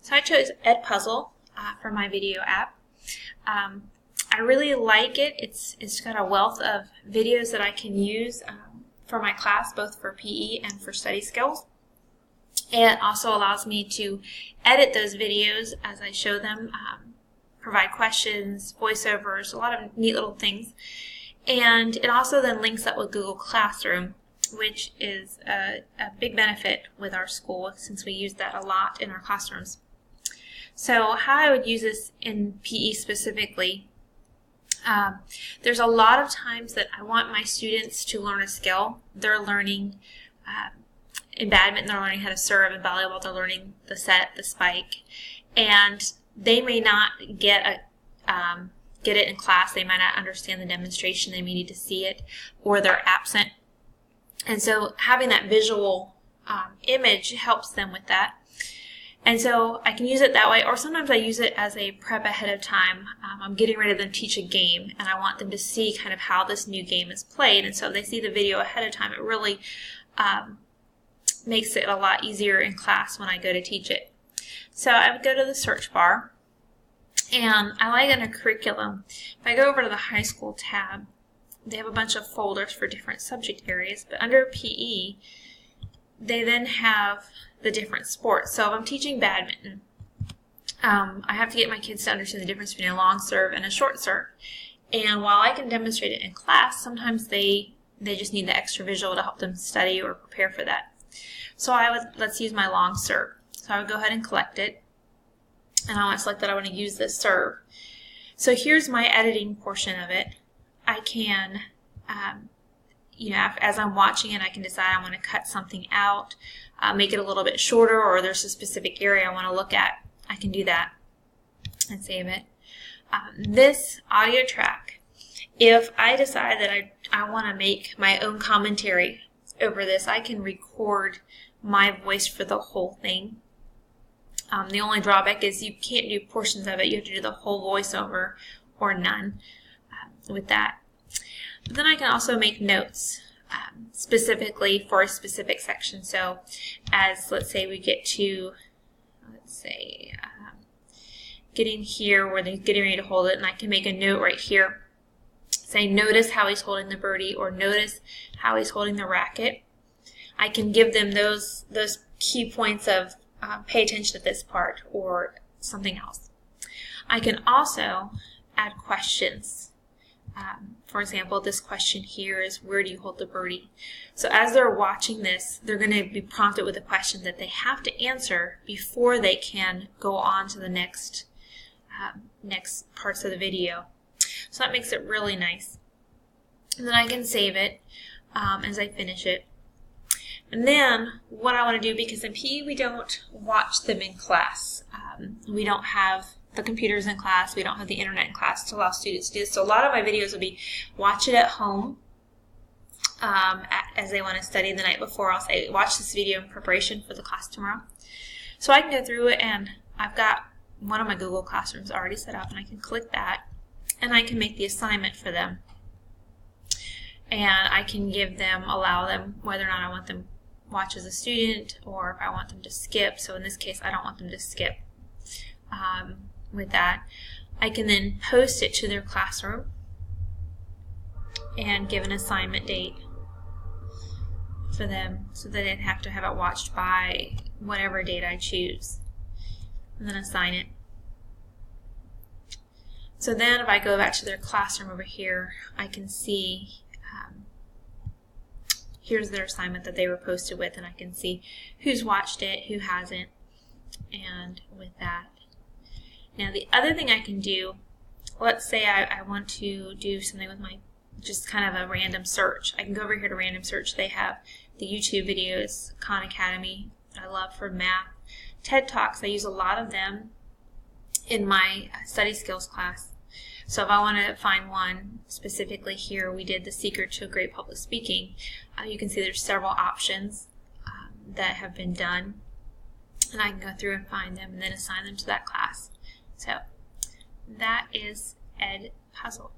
So I chose EdPuzzle for my video app. I really like it. It's got a wealth of videos that I can use for my class, both for PE and for study skills. And it also allows me to edit those videos as I show them, provide questions, voiceovers, a lot of neat little things. And it also then links up with Google Classroom, which is a big benefit with our school since we use that a lot in our classrooms. So how I would use this in PE specifically, there's a lot of times that I want my students to learn a skill. They're learning in badminton, they're learning how to serve. In volleyball, they're learning the set, the spike, and they may not get it in class. They might not understand the demonstration. They may need to see it, or they're absent. And so having that visual image helps them with that. And so I can use it that way, or sometimes I use it as a prep ahead of time. I'm getting ready to teach a game, and I want them to see kind of how this new game is played. And so if they see the video ahead of time, it really makes it a lot easier in class when I go to teach it. So I would go to the search bar, and I like under curriculum, if I go over to the high school tab, they have a bunch of folders for different subject areas, but under PE, they then have the different sports. So if I'm teaching badminton, I have to get my kids to understand the difference between a long serve and a short serve. And while I can demonstrate it in class, sometimes they just need the extra visual to help them study or prepare for that. So let's use my long serve. So I would go ahead and collect it, and I want to select that I want to use this serve. So here's my editing portion of it. I can, as I'm watching it, I can decide I want to cut something out, make it a little bit shorter, or there's a specific area I want to look at. I can do that and save it. This audio track, if I decide that I want to make my own commentary over this, I can record my voice for the whole thing. The only drawback is you can't do portions of it. You have to do the whole voiceover or none with that. But then I can also make notes specifically for a specific section. So as, let's say, we get to, getting here where they're getting ready to hold it, and I can make a note right here saying, notice how he's holding the birdie, or notice how he's holding the racket. I can give them those key points of pay attention to this part or something else. I can also add questions. For example, this question here is, where do you hold the birdie? So as they're watching this, they're going to be prompted with a question that they have to answer before they can go on to the next parts of the video. So that makes it really nice. And then I can save it as I finish it. And then what I want to do, because in PE we don't watch them in class. We don't have the computers in class. We don't have the internet in class to allow students to do this. So a lot of my videos will be watch it at home as they want to study the night before. I'll say, watch this video in preparation for the class tomorrow. So I can go through it, and I've got one of my Google Classrooms already set up, and I can click that, and I can make the assignment for them. And I can allow them whether or not I want them watch as a student, or if I want them to skip. So in this case, I don't want them to skip. With that, I can then post it to their classroom and give an assignment date for them so that they'd have to have it watched by whatever date I choose, and then assign it. So then if I go back to their classroom over here, I can see here's their assignment that they were posted with, and I can see who's watched it, who hasn't, and with that. Now the other thing I can do, let's say I want to do something with my, just kind of a random search. I can go over here to random search. They have the YouTube videos, Khan Academy, I love for math. TED Talks, I use a lot of them in my study skills class. So if I want to find one, specifically here we did The Secret to Great Public Speaking, you can see there's several options that have been done, and I can go through and find them and then assign them to that class. So that is EdPuzzle.